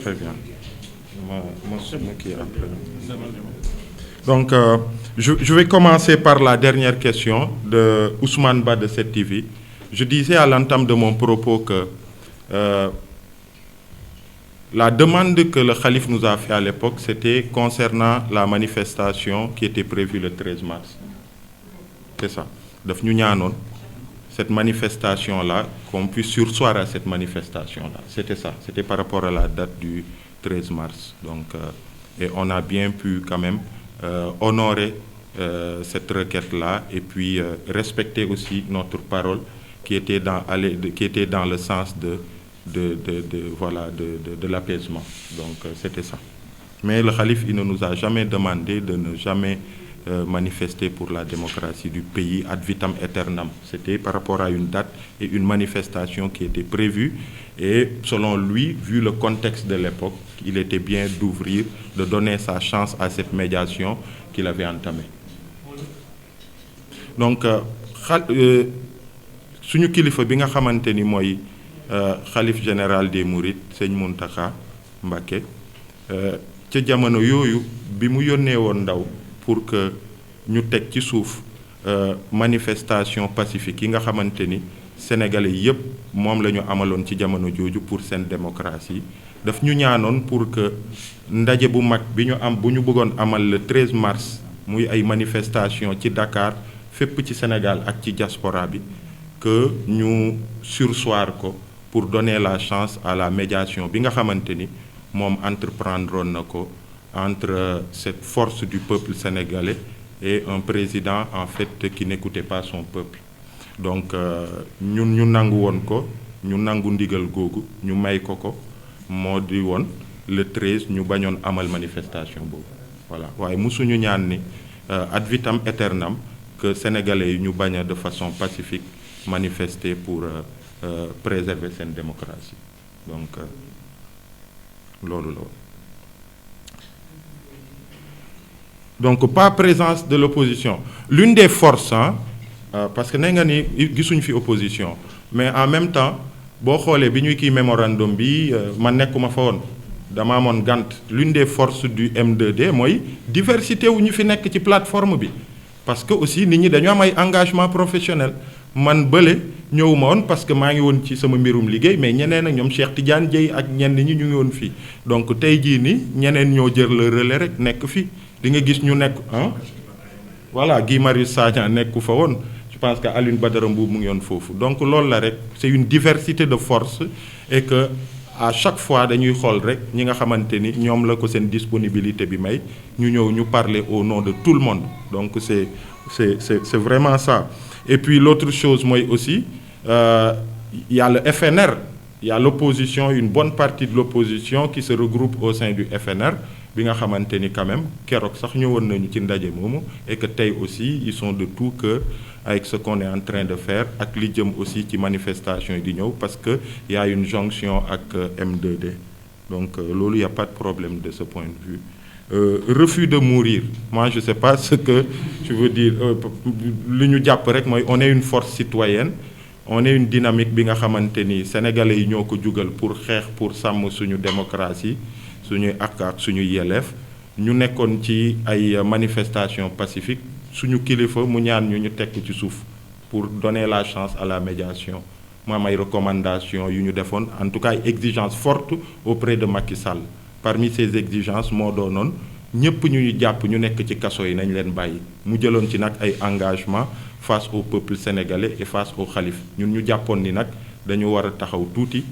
Très bien. Moi qui après. Donc, je vais commencer par la dernière question de Ousmane Ba de 7TV. Je disais à l'entame de mon propos que la demande que le calife nous a fait à l'époque, c'était concernant la manifestation qui était prévue le 13 mars. C'est ça. Daf ñu ñaanoon cette manifestation-là, qu'on puisse surseoir à cette manifestation-là. C'était ça. C'était par rapport à la date du 13 mars. Donc, et on a bien pu quand même honorer cette requête-là et puis respecter aussi notre parole qui était dans le sens de l'apaisement. Donc, c'était ça. Mais le calife, il ne nous a jamais demandé de ne jamais manifester pour la démocratie du pays ad vitam aeternam. C'était par rapport à une date et une manifestation qui était prévue. Et selon lui, vu le contexte de l'époque, il était bien d'ouvrir, de donner sa chance à cette médiation qu'il avait entamée. Donc, suñu kilifa bi nga xamante ni mooy xalif général des Mourides Sëñ Mountakha Mbacké ca jamono yooyu bi mu yónnee woon ndaw pour que ñu teg ci suuf manifestation pacifique yi nga xamante ni sénégalais yépp moom la ñu amaloon ci jamono jooju pour seen démocratie daf ñu ñaanoon pour que ndaje bu mag bi ñu bëggoon amal le 13 mars muy ay manifestation ci Dakar fépp ci Sénégal ak ci diaspora bi que ñu surseoir ko pour donner la chance à la médiation bi nga xamante ni moom entreprendre na ko entre cette force du peuple sénégalais et un président en fait qui n'écoutait pas son peuple. Donc ñun ñu nangu woon ko ñu nangu ndigal googu ñu may ko moo di woon le 13 ñu bañoon amal manifestation boobu voilà waaye musuñu ñaan ni ad vitam aeternam que sénégalais yi ñu bañ a de façon pacifique manifester pour préserver seen démocratie donc loolu la woon. Donc pas présence de l'opposition. L'une des forces, parce que nee nga ni gisuñu fi opposition mais en même temps boo xoolee bi ñuy kii mémorandum bi man nekkuma fa woon dama amoon gànt. L'une des forces du M2D mooy diversité wu ñu fi nekk ci plateforme bi parce que aussi nit ñi dañu am ay engagement professionnel man bële ñëwuma woon parce que maa ngi woon ci sama mbirum liggéey mais ñeneen ak ñoom Cheikh Tidiane Dieye ak ñenn ñi ñu ngi woon fii donc tey jii ni ñeneen ñoo jël le relais rek nekk fii di nga gis ñu nekk voilà Guy Marius Sagna nekku fa woon je pense que Alioune Badara Mbuub mu ngi woon foofu donc loolu la rek c'est une diversité de force et que à chaque fois dañuy xool rek ñi nga xamante ni ñoom la ko seen disponibilité bi may ñu ñëw ñu parler au nom de tout le monde donc c'est vraiment ça. Et puis l'autre chose mooy aussi il y a le FNR, il y a l'opposition, une bonne partie de l'opposition qui se regroupe au sein du FNR bi nga xamante ni quand même keroog sax ñëwoon nañu ci ndaje moomu et que tey aussi ils sont de tout cœur avec ce qu'on est en train de faire ak li jëm aussi ci manifestation yi di ñëw parce que il y a une jonction ak M2D donc loolu il y a pas de problème de ce point de vue. Refus de mourir moi je sais pas ce que je veux dire li ñu jàpp rek mooy on est une force citoyenne on est une dynamique bi nga xamante ni sénégalais yi ñoo ko jugal pour xeex pour sàmm suñu démocratie suñuy ak suñu yelleef ñu nekkoon ci ay manifestations pacifiques suñu kilifa mu ñaan ñu tekk ci suuf pour donner la chance à la médiation mu am ay recommandations yu ñu defoon en tout cas ay exigences fortes auprès de Macky Sall. Parmi ces exigences moo doonoon ñëpp ñu jàpp ñu nekk ci kaso yi nañ leen bàyyi mu jëloon ci nag ay engagement face au peuple sénégalais et face au xalif ñun ñu jàppoon ni nag dañu war a taxaw tuuti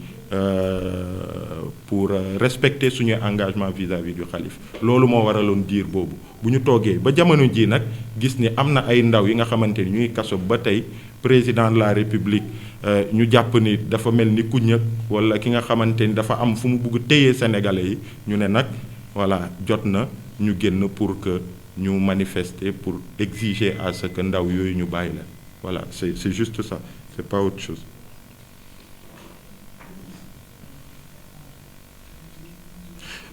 pour respecter suñuy engagement vis-à-vis du xalif loolu moo waraloon diir boobu bu ñu toogee ba jamono ji nag gis ni am na ay ndaw yi nga xamante ni ñuy kaso ba tey président de la république ñu jàpp ni dafa mel ni ku ñëg wala ki nga xamante ni dafa am fu mu bugg téye sénégalais yi ñu ne nag voilà jot na ñu génn pour que ñu manifester pour exiger à ce que ndaw yooyu ñu bàyyi leen voilà c'est juste ça c'est pas autre chose.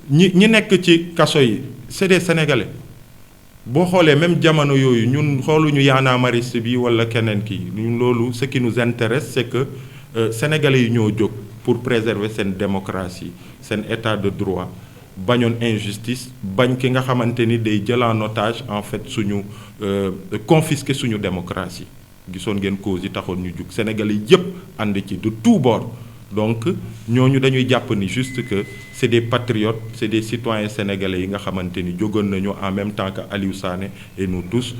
ñi nekk ci kaso yi c'est des sénégalais boo xoolee même jamono yooyu ñun xooluñu Y'en Mariste bi wala keneen kii ñun loolu ce qui nous intéresse c'est que sénégalais yi ñoo jóg pour préserver seen démocratie seen état de droit bañoon injustice bañ ki nga xamante ni day jël en otage en fait suñu confisquer suñu démocratie gisoon ngeen cause yi taxoon ñu jug Sénégalais yépp ànd ci de tous bords donc ñooñu dañuy jàpp ni juste que c'est des patriotes c'est des citoyens sénégalais yi nga xamante ni jógoon nañu en même temps que Aliou Sané et nous tous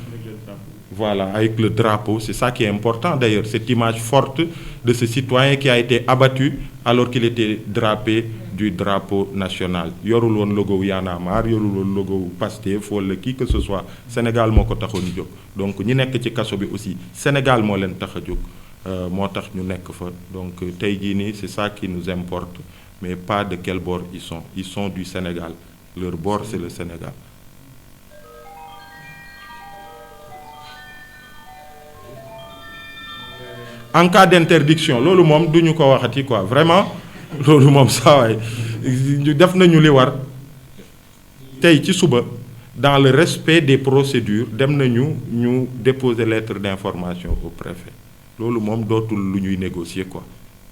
voilà avec le drapeau c'est ça qui est important d'ailleurs cette image forte de ce citoyen qui a été abattu alors qu'il était drapé du drapeau national yorul woon logo Y'en a marre yorul woon logo Pastef wala qui que ce soit Sénégal moo ko taxoon jóg donc ñi nekk ci kaso bi aussi Sénégal moo leen tax a jóg moo tax ñu nekk fa donc tey jii nii c'est ça qui nous importe mais pas de quel bord ils sont du Sénégal leur bord c'est le Sénégal. En cas d'interdiction loolu moom du ñu ko waxati quoi vraiment loolu moom saa waay def nañu li war tey ci suba dans le respect des procédures dem nañu ñu déposer lettre d'information au préfet loolu moom dootul lu ñuy négocier quoi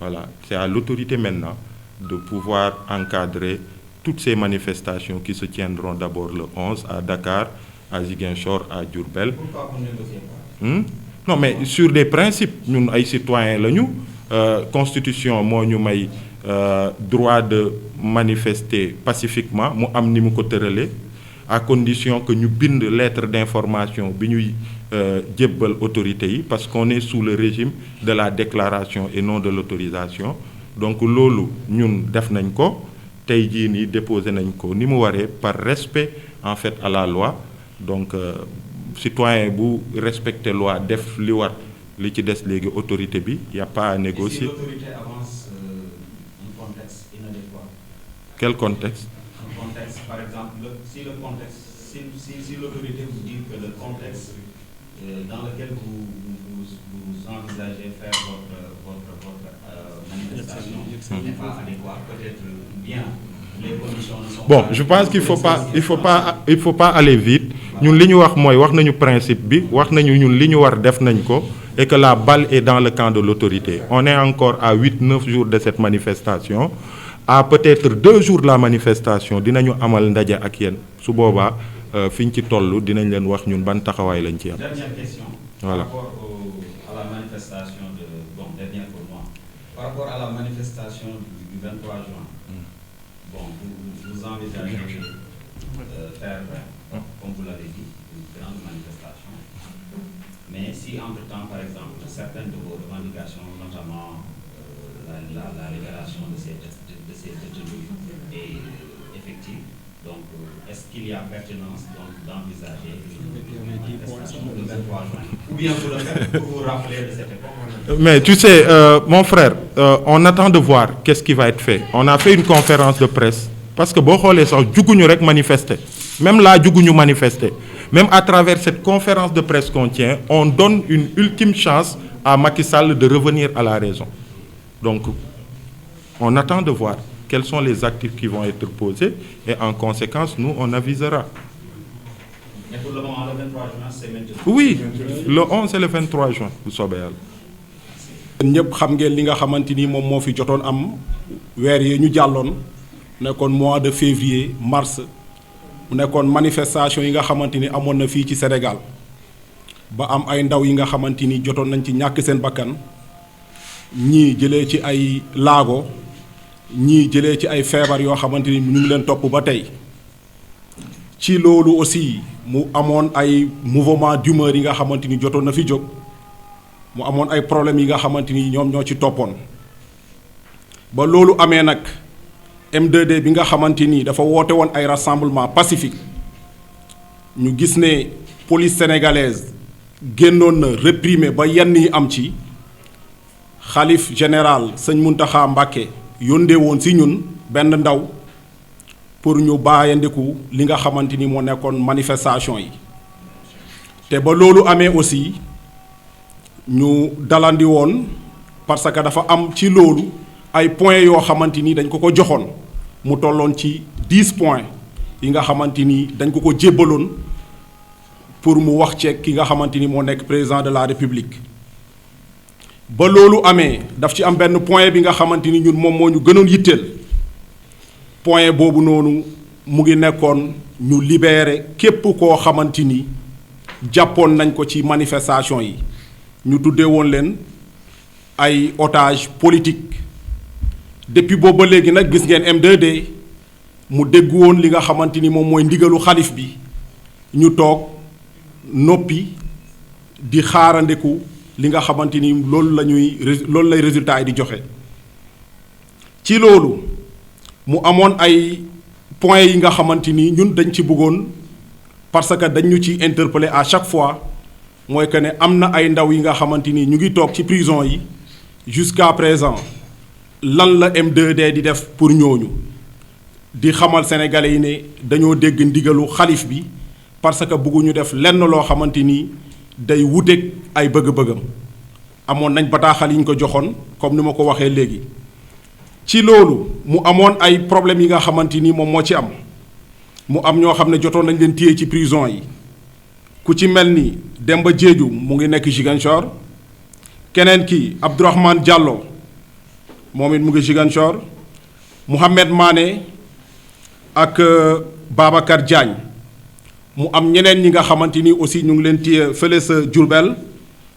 voilà c'est à l'autorité maintenant de pouvoir encadrer toutes ces manifestations qui se tiendront d'abord le 11 à Dakar à Ziguinchor à Diourbel. Pourquoi on négocie pas? Non mais sur des principes ñun ay citoyens lañu constitution moo ñu may droit de manifester pacifiquement mu am ni mu ko tëralee à condition que ñu bind lettre d'information bi ñuy jébbal autorités yi parce qu'on est sous le régime de la déclaration et non de l'autorisation donc loolu ñun def nañ ko tey jii nii déposé nañ ko ni mu waree par respect en fait à la loi donc citoyen bu respecter loi def li war li ci des léegi autorité bi y a pas à négocier. Et si l'autorité avance un contexte inadéquat. Quel contexte? Un contexte par exemple si l'autorité vous dit que le contexte dans lequel vous envisagez faire votre manifestation n'est pas adéquat peut-être bien les conditions ne sont bon je pense qu'il faut pas aller vite ñun li ñu wax mooy wax nañu principe bi wax nañu ñun li ñu war def nañ ko et que la balle est dans le camp de l'autorité on est encore à 8-9 jours de cette manifestation à peut-être 2 jours de la manifestation dinañu amal ndaje ak yéen su boobaa fi ñu ci toll dinañ leen wax ñun ban taxawaay lañ ci am. Dernière question. Voilà. Par rapport à la manifestation dernière pour moi. Par rapport à la manifestation du 23 juin. Bon, vous envisagez faire, comme vous l'avez dit, une grande manifestation. Mais si entre-temps, par exemple, certaines de vos revendications, notamment la libération de ces détenus est effective, donc est-ce qu'il y a pertinence d'envisager une manifestation le 23 juin? Ou bien vous le faites pour vous rappeler de cette époque? Mais tu sais, mon frère, on attend de voir qu'est-ce qui va être fait. On a fait une conférence de presse parce que boo xoolee sax juguñu rek manifester même là juguñu manifester même à travers cette conférence de presse qu'on tient on donne une ultime chance à Macky Sall de revenir à la raison donc on attend de voir quels sont les actes qui vont être posés et en conséquence nous on avisera. Mais pour le moment le 23 juin c'est maintenant. Oui, le 11 et le 23 juin bu soobee yàlla. ñëpp xam ngeen li nga xamante ni moom moo fi jotoon am weer yi ñu jàlloon nekkoon mois de février mars mu nekkoon manifestation yi nga xamante ni amoon na fii ci Sénégal ba am ay ndaw yi nga xamante ni jotoon nañ ci ñàkk seen bakkan ñii jëlee ci ay laago ñii jëlee ci ay feebar yoo xamante ni ñu ngi leen topp ba tey ci loolu aussi mu amoon ay mouvement d'humeur yi nga xamante ni jotoon na fi jóg mu amoon ay problèmes yi nga xamante ni ñoom ñoo ci toppoon ba loolu amee nag M2D bi nga xamante ni dafa woote woon ay rassemblement pacifique ñu gis ne police sénégalaise génnoon na réprimer ba yenn yi am ci xalif général sëñ Muntaxa Mbàkke yóndee woon si ñun benn ndaw pour ñu bàyyandiku li nga xamante ni moo nekkoon manifestation yi te ba loolu amee aussi ñu dalandi woon parce que dafa am ci loolu ay points yoo xamante ni dañ ko joxoon mu tolloon ci 10 points yi nga xamante ni dañ ko jébbaloon pour mu wax ceeg ki nga xamante ni moo nekk président de la république ba loolu amee daf ci am benn point bi nga xamante ni ñun moom moo ñu gënoon yitteel point boobu noonu mu ngi nekkoon ñu libérer képp koo xamante ni jàppoon nañ ko ci manifestation yi ñu tuddee woon leen ay otage politique depuis boobu ba léegi nag gis ngeen M2D mu déggu woon li nga xamante ni moom mooy ndigalu xalif bi ñu toog noppi di xaarandeku li nga xamante ni loolu lay résultat yi di joxe ci loolu mu amoon ay points yi nga xamante ni ñun dañ ci bëggoon parce que dañ ñu ci interpeller à chaque fois mooy que ne am na ay ndaw yi nga xamante ni ñu ngi toog ci prison yi jusqu'à présent lan la M2D di def pour ñooñu di xamal sénégalais yi ne dañoo dégg ndigalu xalif bi parce que bëgguñu def lenn loo xamante ni day wuteeg ay bëgg-bëggam amoon nañ bataaxal yi ñu ko joxoon comme ni ma ko waxee léegi ci loolu mu amoon ay problèmes yi nga xamante ni moom moo ci am mu am ñoo xam ne jotoon nañ leen téye ci prison yi ku ci mel ni Demba Diédhiou mu ngi nekk Ziguinchor keneen ki Abdourahmane Diallo moom it mu ngi Ziguinchor Mouhamed Mané ak Babacar Diagne mu am ñeneen ñi nga xamante ni aussi ñu ngi leen téye fële sa Diourbel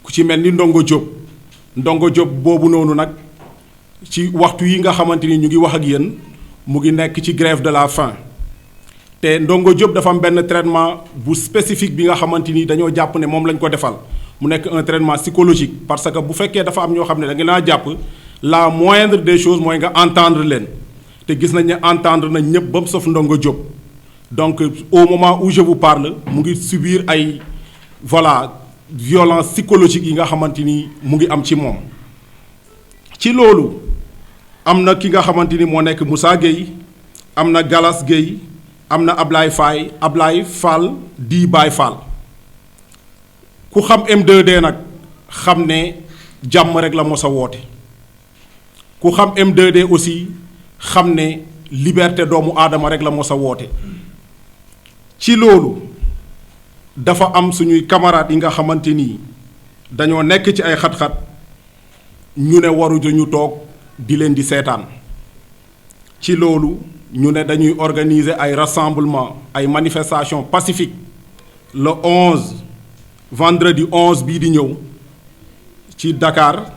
ku ci mel ni Ndongo Diop boobu noonu nag ci waxtu yi nga xamante ni ñu ngi wax ak yéen mu ngi nekk ci grève de la faim te Ndongo Diop dafa am benn traitement bu spécifique bi nga xamante ni dañoo jàpp ne moom lañ ko defal mu nekk un traitement psychologique parce que bu fekkee dafa am ñoo xam ne da nga naa jàpp la moindre des choses mooy nga entendre leen te gis nañ ne entendre nañ ñëpp ba mu sauf Ndongo Diop donc au moment où je vous parle mu ngi subir ay violence psychologique yi nga xamante ni mu ngi am ci moom ci loolu am na ki nga xamante ni moo nekk Moussa Gueye am na Galas Gueye am na Ablaye Fall di Baye Fall ku xam M2D nag xam ne jàmm rek la mos a woote ku xam M2D aussi xam ne liberté doomu aadama rek la mos a woote ci loolu dafa am suñuy camarades yi nga xamante ni dañoo nekk ci ay xat-xat ñu ne waruñu ñu toog di leen di seetaan ci loolu ñu ne dañuy organiser ay rassemblement ay manifestations pacifiques le 11 vendredi 11 bii di ñëw ci Dakar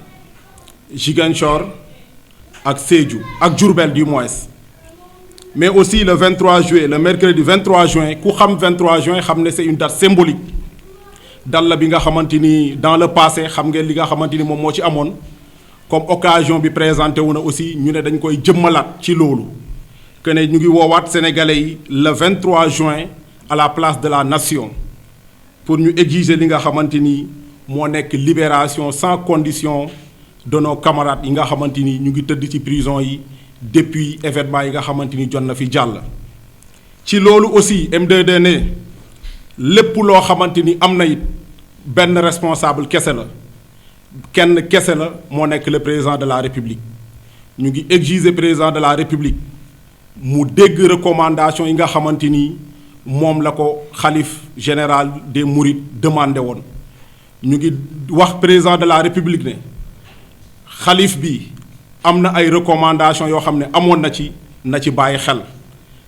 Ziguinchor ak Sédhiou ak Diourbel du moins mais aussi le 23 juin le mercredi 23 juin ku xam 23 juin xam ne c'est une date symbolique date la bi nga xamante ni dans le passé xam ngeen li nga xamante ni moom moo ci amoon comme occasion bi présenté wu na aussi ñu ne dañ koy jëmmalaat ci loolu que ne ñu ngi woowaat sénégalais yi le 23 juin à la place de la nation pour ñu exiger li nga xamante ni moo nekk libération sans condition de nos camarades yi nga xamante ni ñu ngi tëdd ci prison yi depuis événement yi nga xamante ni jot na fi jàll. ci loolu aussi M2D ne lépp loo xamante ni am na it benn responsable kese la kenn kese la moo nekk le président de la république ñu ngi exiger président de la république mu dégg recommandation yi nga xamante ni moom la ko xalif général des mourides demandé woon ñu ngi wax président de la république ne xalif bi am na ay recommandation yoo xam ne amoon na ci bàyyi xel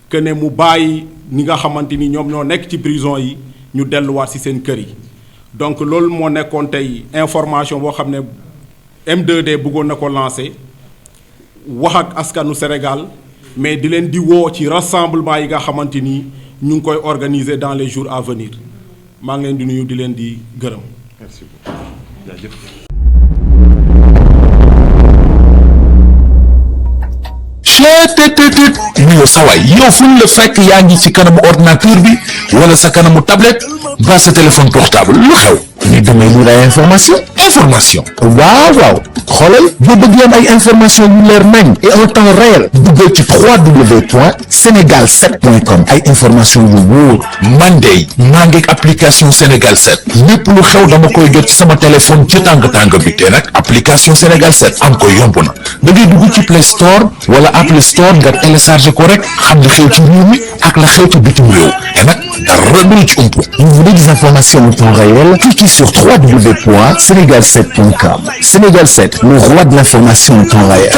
que ne mu bàyyi ñi nga xamante ni ñoom ñoo nekk ci prison yi ñu delluwaat ci seen kër yi donc loolu moo nekkoon tey information boo xam ne M2D bëggoon na ko lancer wax ak askanu Sénégal mais di leen di woo ci rassemblement yi nga xamante ni ñu ngi koy organiser dans les jours à venir maa ngi leen di nuyu di leen di gërëm. Merci beaucoup. Jaajëf. mais yow sa waay yow fu ñu la fekk yaa ngi ci kanamu ordinateur bi wala sa kanamu tablette ba sa téléphone portable lu xew mais damay lire ay information waaw xoolal boo bëggee am ay information yu leer nañ et en temps réel duggal ci www.senegal7.com ay information yu wóor man de maa ngi application Sénégal 7 lépp lu xew dama koy jot ci sama téléphone ci tàng bi te nag application Sénégal 7 am ko yomb na da ngay dugg ci Play Store wala Apple Store nga télécharger ko rek xam li xew ci réew mi ak la xew ci bitim réew te nag dara du ci umpu. l'information en temps réel, cliquez sur www.senegal7.com. Sénégal 7, le roi de l'information en temps réel.